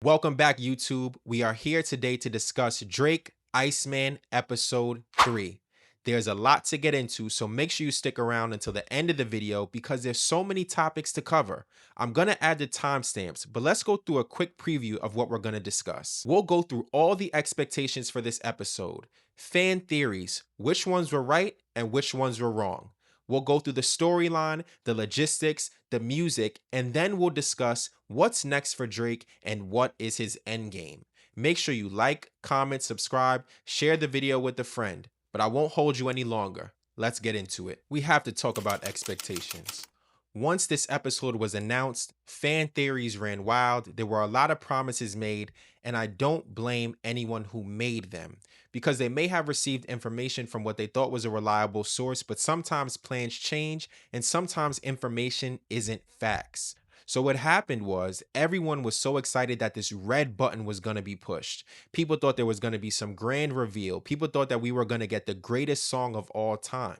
Welcome back, YouTube. We are here today to discuss Drake Iceman episode 3. There's a lot to get into, so make sure you stick around until the end of the video because there's so many topics to cover. I'm going to add the timestamps, but let's go through a quick preview of what we're going to discuss. We'll go through all the expectations for this episode, fan theories, which ones were right and which ones were wrong. We'll go through the storyline, the logistics, the music, and then we'll discuss what's next for Drake and what is his end game. Make sure you like, comment, subscribe, share the video with a friend, but I won't hold you any longer. Let's get into it. We have to talk about expectations. Once this episode was announced, fan theories ran wild. There were a lot of promises made, and I don't blame anyone who made them because they may have received information from what they thought was a reliable source, but sometimes plans change and sometimes information isn't facts. So what happened was everyone was so excited that this red button was going to be pushed. People thought there was going to be some grand reveal. People thought that we were going to get the greatest song of all time.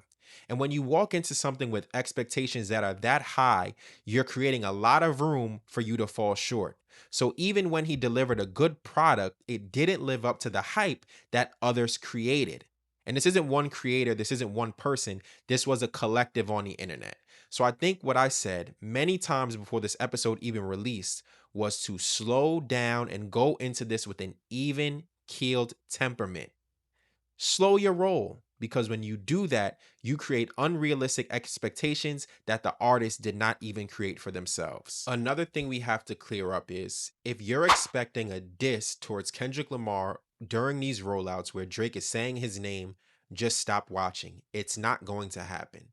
And when you walk into something with expectations that are that high, you're creating a lot of room for you to fall short. So even when he delivered a good product, it didn't live up to the hype that others created. And this isn't one creator, this isn't one person, this was a collective on the internet. So I think what I said many times before this episode even released was to slow down and go into this with an even keeled temperament. Slow your roll, because when you do that, you create unrealistic expectations that the artist did not even create for themselves. Another thing we have to clear up is if you're expecting a diss towards Kendrick Lamar during these rollouts where Drake is saying his name, just stop watching. It's not going to happen.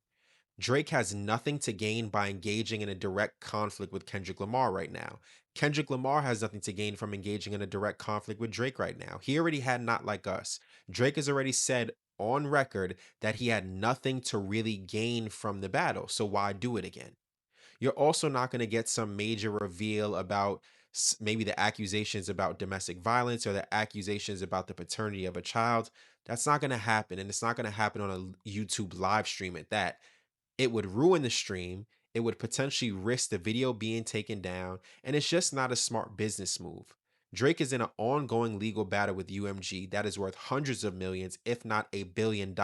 Drake has nothing to gain by engaging in a direct conflict with Kendrick Lamar right now. Kendrick Lamar has nothing to gain from engaging in a direct conflict with Drake right now. He already had Not Like Us. Drake has already said on record that he had nothing to really gain from the battle. So why do it again? You're also not going to get some major reveal about maybe the accusations about domestic violence or the accusations about the paternity of a child. That's not going to happen. And it's not going to happen on a YouTube live stream at that. It would ruin the stream. It would potentially risk the video being taken down, and it's just not a smart business move. Drake is in an ongoing legal battle with UMG that is worth hundreds of millions, if not $1 billion.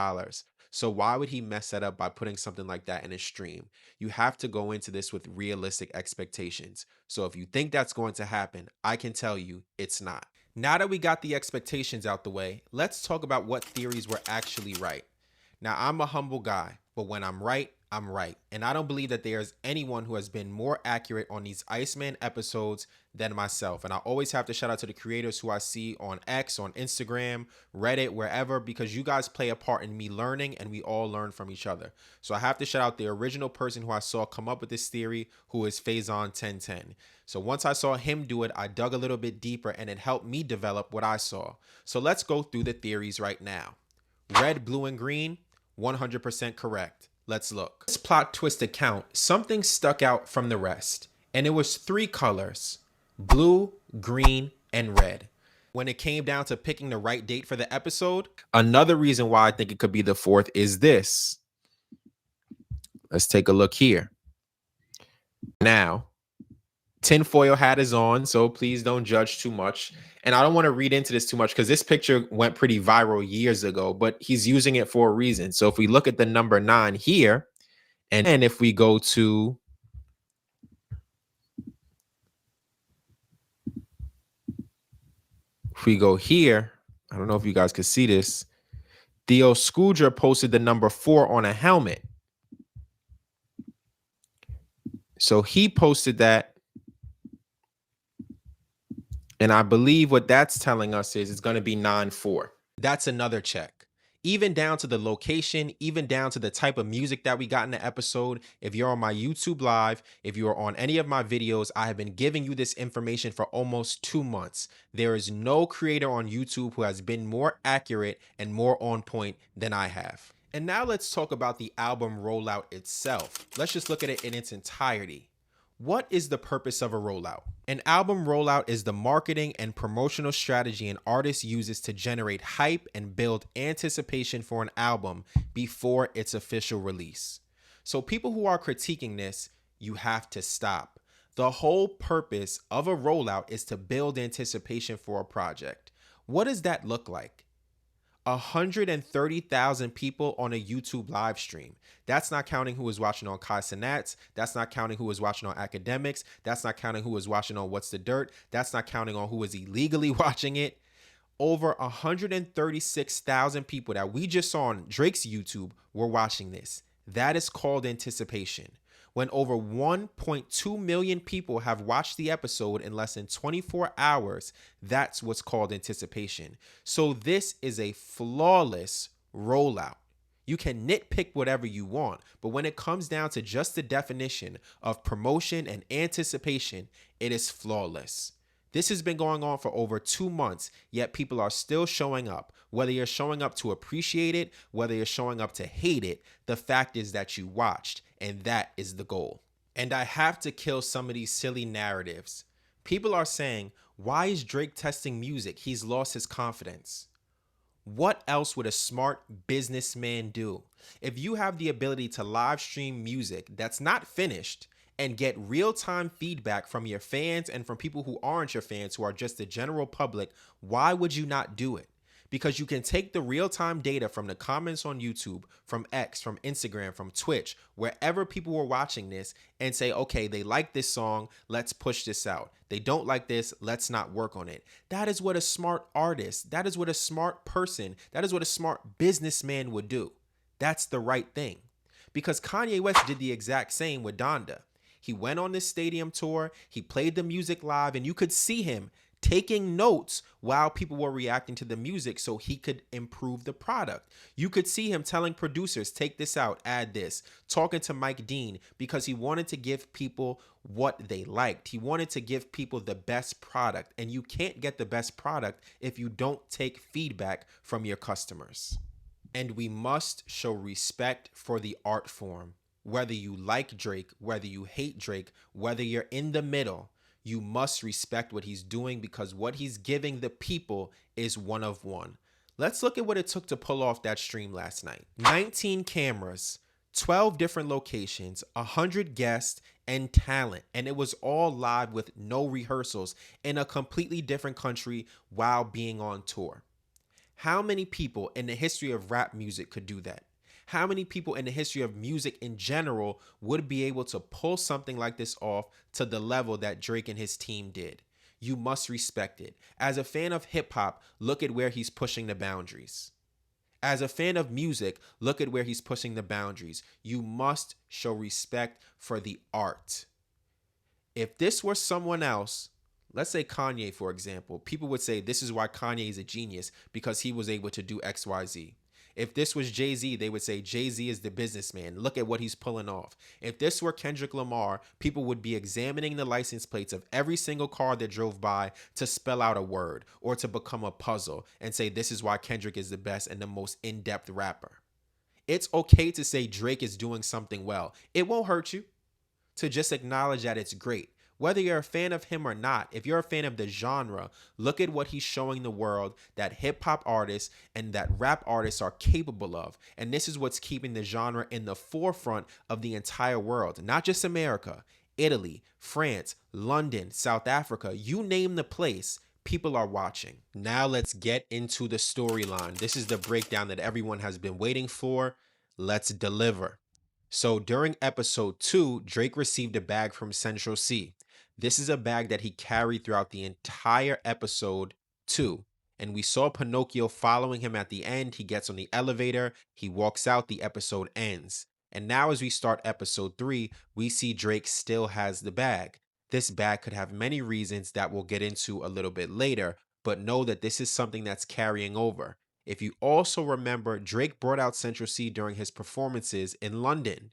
So why would he mess that up by putting something like that in his stream? You have to go into this with realistic expectations. So if you think that's going to happen, I can tell you it's not. Now that we got the expectations out the way, let's talk about what theories were actually right. Now, I'm a humble guy, but when I'm right, I'm right. And I don't believe that there's anyone who has been more accurate on these Iceman episodes than myself. And I always have to shout out to the creators who I see on X, on Instagram, Reddit, wherever, because you guys play a part in me learning and we all learn from each other. So I have to shout out the original person who I saw come up with this theory, who is Faison1010. So once I saw him do it, I dug a little bit deeper and it helped me develop what I saw. So let's go through the theories right now. Red, blue, and green, 100% correct. Let's look. This plot twist account, something stuck out from the rest, and it was 3 colors: blue, green, and red. When it came down to picking the right date for the episode, another reason why I think it could be the 4th is this. Let's take a look here. Now, tinfoil hat is on, so please don't judge too much. And I don't want to read into this too much because this picture went pretty viral years ago, but he's using it for a reason. So if we look at the number 9 here, and then if we go to here, I don't know if you guys can see this. Theo Scooger posted the number 4 on a helmet. So he posted that. And I believe what that's telling us is it's going to be 9-4. That's another check. Even down to the location, even down to the type of music that we got in the episode. If you're on my YouTube live, if you're on any of my videos, I have been giving you this information for almost 2 months. There is no creator on YouTube who has been more accurate and more on point than I have. And now let's talk about the album Rollout itself. Let's just look at it in its entirety. What is the purpose of a rollout? An album rollout is the marketing and promotional strategy an artist uses to generate hype and build anticipation for an album before its official release. So people who are critiquing this, you have to stop. The whole purpose of a rollout is to build anticipation for a project. What does that look like? 130,000 people on a YouTube live stream. That's not counting who was watching on Kai Cenats. That's not counting who was watching on Academics. That's not counting who was watching on What's the Dirt. That's not counting on who was illegally watching it. Over 136,000 people that we just saw on Drake's YouTube were watching this. That is called anticipation. When over 1.2 million people have watched the episode in less than 24 hours, that's what's called anticipation. So this is a flawless rollout. You can nitpick whatever you want, but when it comes down to just the definition of promotion and anticipation, it is flawless. This has been going on for over 2 months, yet people are still showing up. Whether you're showing up to appreciate it, whether you're showing up to hate it, the fact is that you watched, and that is the goal. And I have to kill some of these silly narratives. People are saying, why is Drake testing music? He's lost his confidence. What else would a smart businessman do? If you have the ability to live stream music that's not finished and get real-time feedback from your fans and from people who aren't your fans, who are just the general public, why would you not do it? Because you can take the real-time data from the comments on YouTube, from X, from Instagram, from Twitch, wherever people were watching this, and say, okay, they like this song, let's push this out. They don't like this, let's not work on it. That is what a smart artist, that is what a smart person, that is what a smart businessman would do. That's the right thing. Because Kanye West did the exact same with Donda. He went on this stadium tour, he played the music live, and you could see him taking notes while people were reacting to the music so he could improve the product. You could see him telling producers, take this out, add this, talking to Mike Dean because he wanted to give people what they liked. He wanted to give people the best product, and you can't get the best product if you don't take feedback from your customers. And we must show respect for the art form. Whether you like Drake, whether you hate Drake, whether you're in the middle, you must respect what he's doing because what he's giving the people is one of one. Let's look at what it took to pull off that stream last night. 19 cameras, 12 different locations, 100 guests, and talent. And it was all live with no rehearsals in a completely different country while being on tour. How many people in the history of rap music could do that? How many people in the history of music in general would be able to pull something like this off to the level that Drake and his team did? You must respect it. As a fan of hip hop, look at where he's pushing the boundaries. As a fan of music, look at where he's pushing the boundaries. You must show respect for the art. If this were someone else, let's say Kanye, for example, people would say this is why Kanye is a genius because he was able to do XYZ. If this was Jay-Z, they would say Jay-Z is the businessman. Look at what he's pulling off. If this were Kendrick Lamar, people would be examining the license plates of every single car that drove by to spell out a word or to become a puzzle and say this is why Kendrick is the best and the most in-depth rapper. It's okay to say Drake is doing something well. It won't hurt you to just acknowledge that it's great. Whether you're a fan of him or not, if you're a fan of the genre, look at what he's showing the world that hip hop artists and that rap artists are capable of. And this is what's keeping the genre in the forefront of the entire world, not just America, Italy, France, London, South Africa, you name the place. People are watching. Now let's get into the storyline. This is the breakdown that everyone has been waiting for. Let's deliver. So during episode 2, Drake received a bag from Central C. This is a bag that he carried throughout the entire episode 2. And we saw Pinocchio following him at the end. He gets on the elevator, he walks out, the episode ends. And now as we start episode 3, we see Drake still has the bag. This bag could have many reasons that we'll get into a little bit later, but know that this is something that's carrying over. If you also remember, Drake brought out Central C during his performances in London.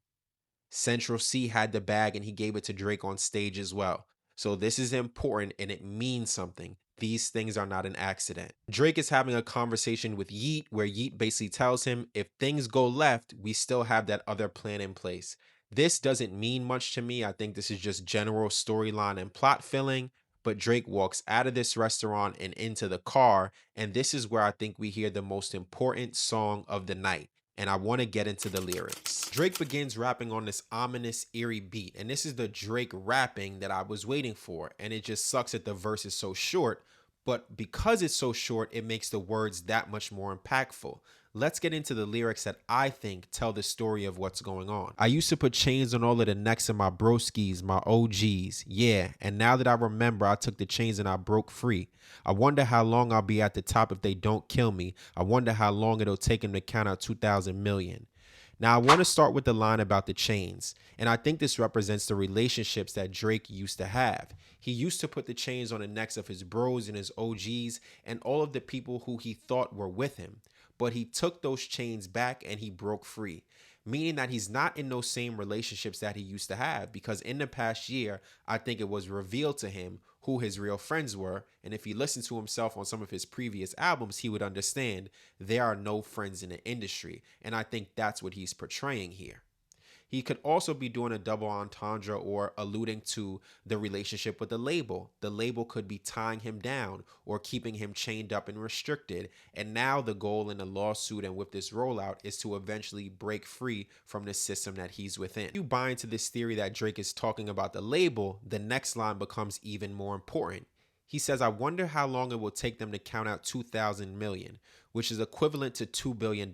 Central C had the bag and he gave it to Drake on stage as well. So this is important and it means something. These things are not an accident. Drake is having a conversation with Yeet where Yeet basically tells him if things go left, we still have that other plan in place. This doesn't mean much to me. I think this is just general storyline and plot filling. But Drake walks out of this restaurant and into the car. And this is where I think we hear the most important song of the night. and I want to get into the lyrics. Drake begins rapping on this ominous, eerie beat, and this is the Drake rapping that I was waiting for, and it just sucks that the verse is so short, but because it's so short, it makes the words that much more impactful. Let's get into the lyrics that I think tell the story of what's going on. I used to put chains on all of the necks of my broskies, my OGs, yeah, and now that I remember, I took the chains and I broke free. I wonder how long I'll be at the top if they don't kill me. I wonder how long it'll take them to count out 2,000 million. Now, I want to start with the line about the chains, and I think this represents the relationships that Drake used to have. He used to put the chains on the necks of his bros and his OGs and all of the people who he thought were with him, but he took those chains back and he broke free, meaning that he's not in those same relationships that he used to have, because in the past year, I think it was revealed to him who his real friends were, and if he listened to himself on some of his previous albums, he would understand there are no friends in the industry, and I think that's what he's portraying here. He could also be doing a double entendre or alluding to the relationship with the label. The label could be tying him down or keeping him chained up and restricted. And now the goal in the lawsuit and with this rollout is to eventually break free from the system that he's within. If you buy into this theory that Drake is talking about the label, the next line becomes even more important. He says, I wonder how long it will take them to count out 2,000 million, which is equivalent to $2 billion.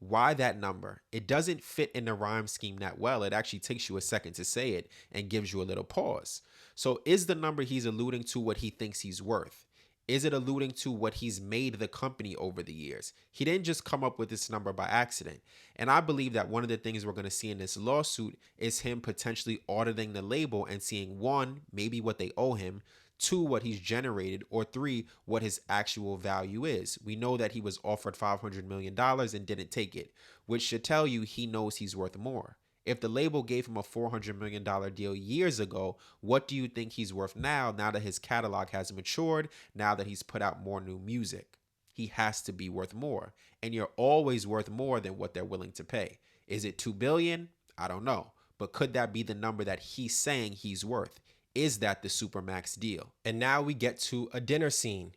Why that number? It doesn't fit in the rhyme scheme that well. It actually takes you a second to say it and gives you a little pause. So is the number he's alluding to what he thinks he's worth? Is it alluding to what he's made the company over the years? He didn't just come up with this number by accident. And I believe that one of the things we're going to see in this lawsuit is him potentially auditing the label and seeing, one, maybe what they owe him, two, what he's generated, or three, what his actual value is. We know that he was offered $500 million and didn't take it, which should tell you he knows he's worth more. If the label gave him a $400 million deal years ago, what do you think he's worth now that his catalog has matured, now that he's put out more new music? He has to be worth more, and you're always worth more than what they're willing to pay. Is it $2 billion? I don't know, but could that be the number that he's saying he's worth? Is that the Supermax deal? And now we get to a dinner scene.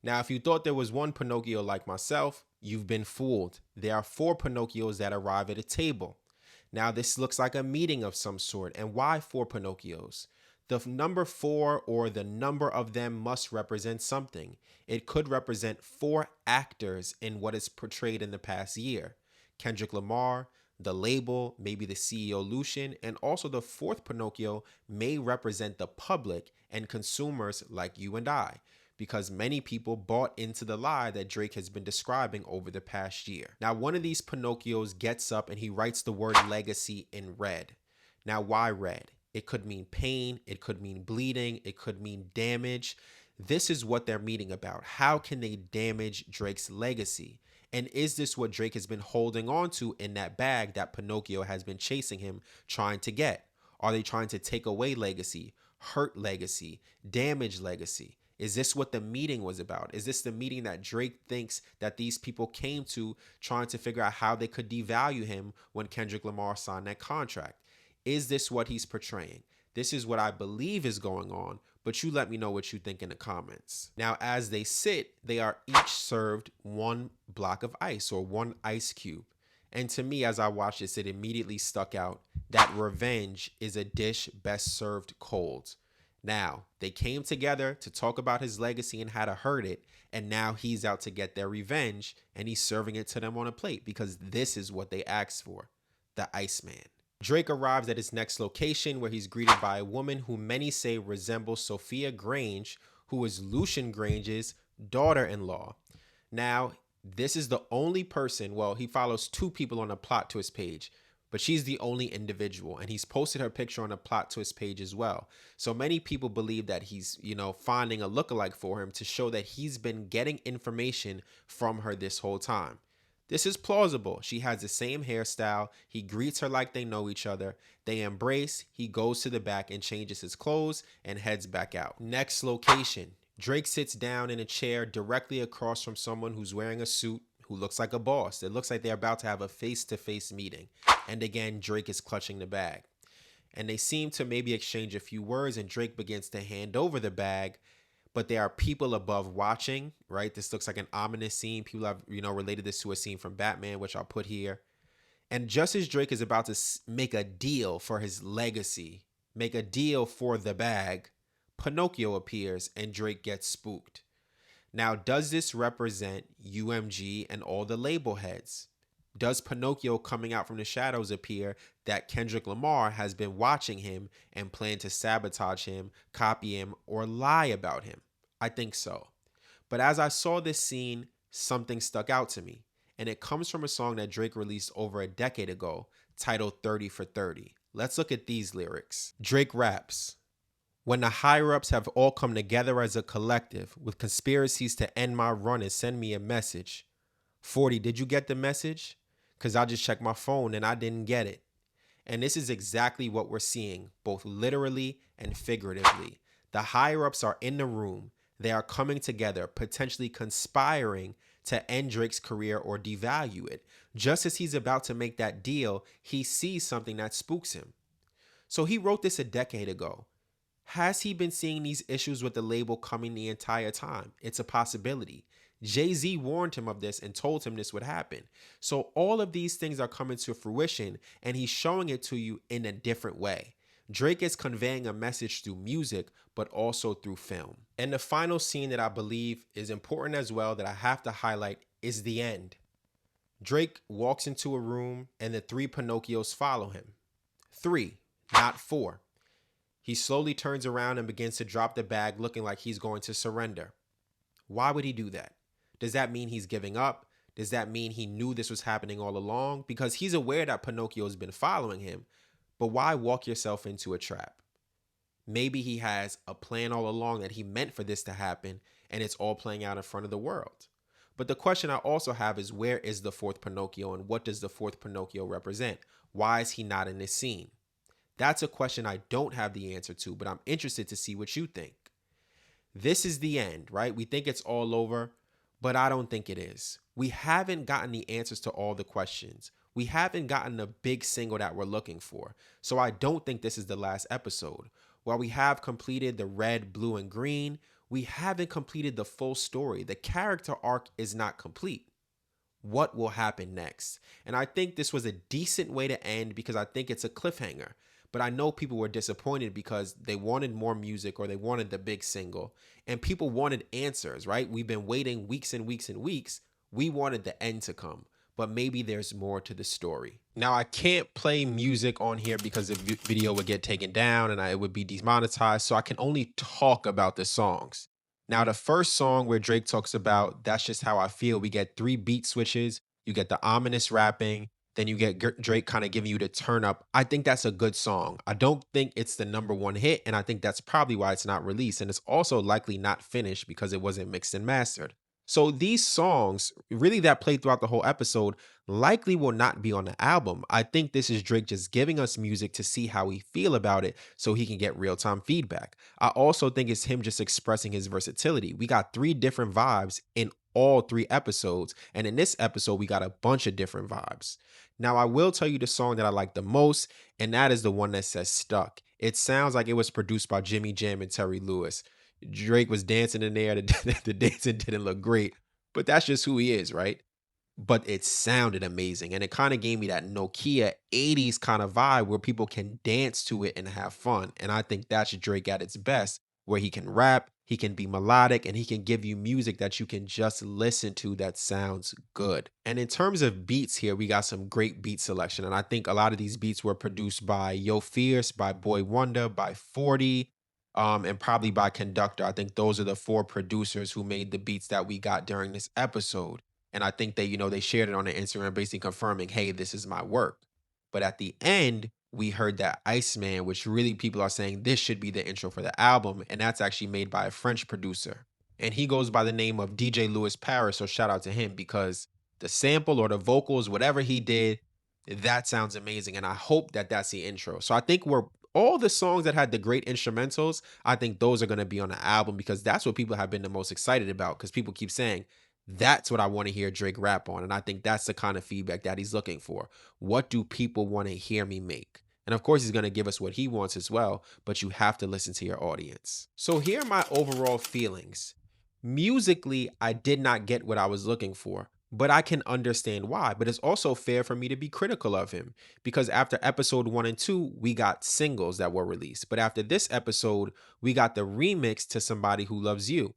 Now, if you thought there was one Pinocchio like myself, you've been fooled. There are 4 Pinocchios that arrive at a table. Now, this looks like a meeting of some sort. And why 4 Pinocchios? The number 4 or the number of them must represent something. It could represent 4 actors in what is portrayed in the past year. Kendrick Lamar, the label, maybe the CEO Lucian, and also the 4th Pinocchio may represent the public and consumers like you and I, because many people bought into the lie that Drake has been describing over the past year. Now, one of these Pinocchios gets up and he writes the word legacy in red. Now, why red? It could mean pain, it could mean bleeding, it could mean damage. This is what they're meeting about. How can they damage Drake's legacy? And is this what Drake has been holding on to in that bag that Pinocchio has been chasing him, trying to get? Are they trying to take away legacy, hurt legacy, damage legacy? Is this what the meeting was about? Is this the meeting that Drake thinks that these people came to, trying to figure out how they could devalue him when Kendrick Lamar signed that contract? Is this what he's portraying? This is what I believe is going on, but you let me know what you think in the comments. Now, as they sit, they are each served 1 block of ice or 1 ice cube. And to me, as I watched this, it immediately stuck out that revenge is a dish best served cold. Now, they came together to talk about his legacy and how to hurt it, and now he's out to get their revenge, and he's serving it to them on a plate because this is what they asked for, the Iceman. Drake arrives at his next location where he's greeted by a woman who many say resembles Sophia Grange, who is Lucian Grange's daughter-in-law. Now, this is the only person, well, he follows 2 people on a plot twist page, but she's the only individual, and he's posted her picture on a plot twist page as well. So many people believe that he's, finding a lookalike for him to show that he's been getting information from her this whole time. This is plausible. She has the same hairstyle. He greets her like they know each other. They embrace. He goes to the back and changes his clothes and heads back out. Next location. Drake sits down in a chair directly across from someone who's wearing a suit, who looks like a boss. It looks like they're about to have a face-to-face meeting. And again, Drake is clutching the bag. And they seem to maybe exchange a few words, and Drake begins to hand over the bag. but there are people above watching, right? This looks like an ominous scene. People have, related this to a scene from Batman, which I'll put here. And just as Drake is about to make a deal for his legacy, make a deal for the bag, Pinocchio appears and Drake gets spooked. Now, does this represent UMG and all the label heads? Does Pinocchio coming out from the shadows appear that Kendrick Lamar has been watching him and plan to sabotage him, copy him, or lie about him? I think so. But as I saw this scene, something stuck out to me. And it comes from a song that Drake released over a decade ago, titled 30 for 30. Let's look at these lyrics. Drake raps, "When the higher-ups have all come together as a collective with conspiracies to end my run and send me a message. 40, did you get the message? Because I just checked my phone and I didn't get it." And this is exactly what we're seeing, both literally and figuratively. The higher-ups are in the room. They are coming together, potentially conspiring to end Drake's career or devalue it. Just as he's about to make that deal, he sees something that spooks him. So he wrote this a decade ago. Has he been seeing these issues with the label coming the entire time? It's a possibility. Jay-Z warned him of this and told him this would happen. So all of these things are coming to fruition, and he's showing it to you in a different way. Drake is conveying a message through music, but also through film. And the final scene that I believe is important as well, that I have to highlight, is the end. Drake walks into a room and the three Pinocchios follow him. 3, not 4. He slowly turns around and begins to drop the bag, looking like he's going to surrender. Why would he do that? Does that mean he's giving up? Does that mean he knew this was happening all along? Because he's aware that Pinocchio's been following him. But why walk yourself into a trap? Maybe he has a plan all along that he meant for this to happen, and it's all playing out in front of the world. But the question I also have is, where is the fourth Pinocchio, and what does the fourth Pinocchio represent? Why is he not in this scene? That's a question I don't have the answer to, but I'm interested to see what you think. This is the end, right? We think it's all over, but I don't think it is. We haven't gotten the answers to all the questions. We haven't gotten the big single that we're looking for. So I don't think this is the last episode. While we have completed the red, blue, and green, we haven't completed the full story. The character arc is not complete. What will happen next? And I think this was a decent way to end because I think it's a cliffhanger. But I know people were disappointed because they wanted more music or they wanted the big single. And people wanted answers, right? We've been waiting weeks and weeks and weeks. We wanted the end to come. But maybe there's more to the story. Now, I can't play music on here because the video would get taken down and it would be demonetized. So I can only talk about the songs. Now, the first song where Drake talks about "That's Just How I Feel," we get 3 beat switches. You get the ominous rapping. Then you get Drake kind of giving you the turn up. I think that's a good song. I don't think it's the #1 hit, and I think that's probably why it's not released. And it's also likely not finished because it wasn't mixed and mastered. So these songs, really that played throughout the whole episode, likely will not be on the album. I think this is Drake just giving us music to see how we feel about it so he can get real-time feedback. I also think it's him just expressing his versatility. We got 3 different vibes in all 3 episodes, and in this episode, we got a bunch of different vibes. Now, I will tell you the song that I like the most, and that is the one that says "Stuck." It sounds like it was produced by Jimmy Jam and Terry Lewis. Drake was dancing in there. The dancing didn't look great, but that's just who he is, right? But it sounded amazing, and it kind of gave me that Nokia 80s kind of vibe where people can dance to it and have fun. And I think that's Drake at its best, where he can rap, he can be melodic, and he can give you music that you can just listen to that sounds good. And in terms of beats here, we got some great beat selection, and I think a lot of these beats were produced by Yo Fierce, by Boy Wonder, by 40, and probably by Conductor. I think those are the 4 producers who made the beats that we got during this episode. And I think they shared it on their Instagram, basically confirming, hey, this is my work. But at the end, we heard that Iceman, which really people are saying this should be the intro for the album. And that's actually made by a French producer. And he goes by the name of DJ Louis Paris. So shout out to him because the sample or the vocals, whatever he did, that sounds amazing. And I hope that that's the intro. So I think we're all the songs that had the great instrumentals, I think those are going to be on the album because that's what people have been the most excited about because people keep saying, that's what I want to hear Drake rap on. And I think that's the kind of feedback that he's looking for. What do people want to hear me make? And of course, he's going to give us what he wants as well, but you have to listen to your audience. So here are my overall feelings. Musically, I did not get what I was looking for, but I can understand why. But it's also fair for me to be critical of him because after episode 1 and 2, we got singles that were released. But after this episode, we got the remix to Somebody Who Loves You.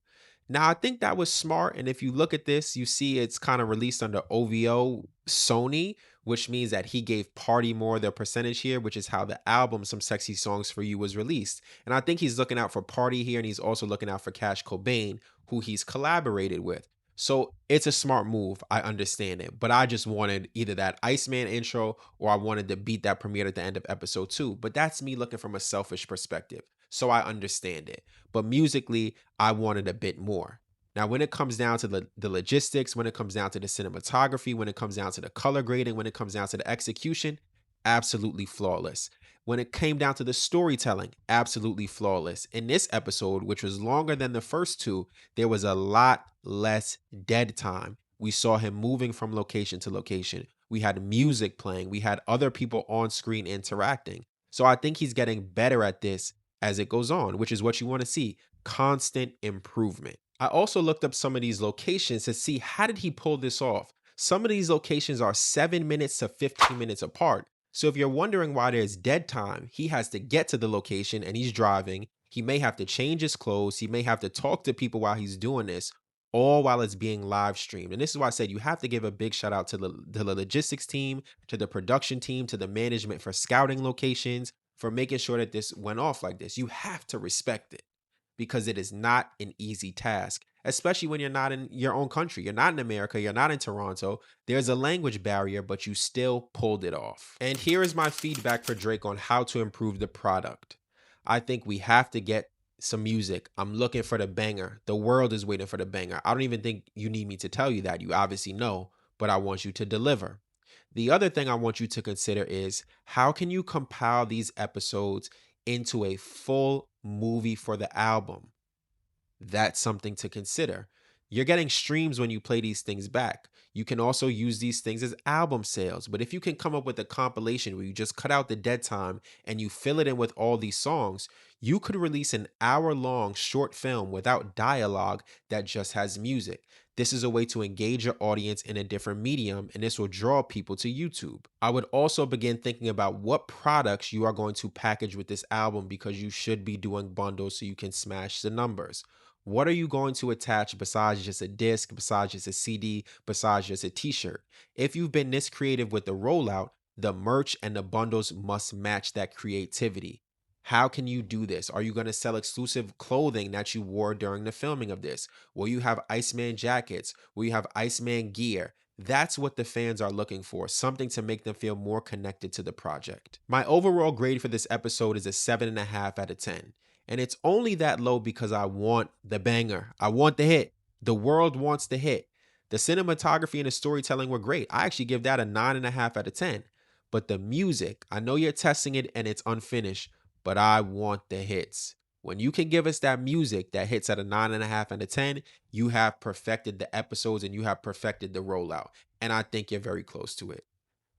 Now, I think that was smart. And if you look at this, you see it's kind of released under OVO Sony, which means that he gave Party more their percentage here, which is how the album Some Sexy Songs for You was released. And I think he's looking out for Party here, and he's also looking out for Cash Cobain, who he's collaborated with. So it's a smart move. I understand it. But I just wanted either that Iceman intro or I wanted the beat that premiered at the end of episode 2. But that's me looking from a selfish perspective. So I understand it. But musically, I wanted a bit more. Now, when it comes down to the logistics, when it comes down to the cinematography, when it comes down to the color grading, when it comes down to the execution, absolutely flawless. When it came down to the storytelling, absolutely flawless. In this episode, which was longer than the first two, there was a lot less dead time. We saw him moving from location to location. We had music playing. We had other people on screen interacting. So I think he's getting better at this as it goes on, which is what you want to see, constant improvement. I also looked up some of these locations to see how did he pull this off. Some of these locations are 7 minutes to 15 minutes apart. So if you're wondering why there's dead time, he has to get to the location and he's driving. He may have to change his clothes. He may have to talk to people while he's doing this, all while it's being live streamed. And this is why I said you have to give a big shout out to the logistics team, to the production team, to the management for scouting locations, for making sure that this went off like this. You have to respect it because it is not an easy task, especially when you're not in your own country. You're not in America. You're not in Toronto. There's a language barrier, but you still pulled it off. And here is my feedback for Drake on how to improve the product. I think we have to get some music. I'm looking for the banger. The world is waiting for the banger. I don't even think you need me to tell you that. You obviously know, but I want you to deliver. The other thing I want you to consider is how can you compile these episodes into a full movie for the album? That's something to consider. You're getting streams when you play these things back. You can also use these things as album sales. But if you can come up with a compilation where you just cut out the dead time and you fill it in with all these songs, you could release an hour-long short film without dialogue that just has music. This is a way to engage your audience in a different medium, and this will draw people to YouTube. I would also begin thinking about what products you are going to package with this album because you should be doing bundles so you can smash the numbers. What are you going to attach besides just a disc, besides just a CD, besides just a t-shirt? If you've been this creative with the rollout, the merch and the bundles must match that creativity. How can you do this? Are you going to sell exclusive clothing that you wore during the filming of this? Will you have Iceman jackets? Will you have Iceman gear? That's what the fans are looking for, something to make them feel more connected to the project. My overall grade for this episode is a 7.5 out of 10. And it's only that low because I want the banger. I want the hit. The world wants the hit. The cinematography and the storytelling were great. I actually give that a 9.5 out of 10. But the music, I know you're testing it and it's unfinished, but I want the hits. When you can give us that music that hits at a 9.5 out of 10, you have perfected the episodes and you have perfected the rollout. And I think you're very close to it.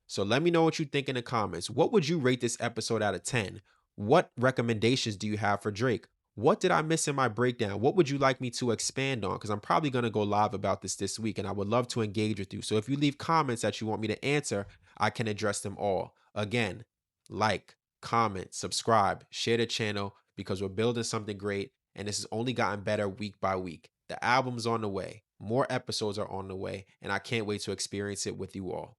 So let me know what you think in the comments. What would you rate this episode out of 10? What recommendations do you have for Drake? What did I miss in my breakdown? What would you like me to expand on? Because I'm probably going to go live about this week and I would love to engage with you. So if you leave comments that you want me to answer, I can address them all. Again, like, comment, subscribe, share the channel because we're building something great and this has only gotten better week by week. The album's on the way. More episodes are on the way and I can't wait to experience it with you all.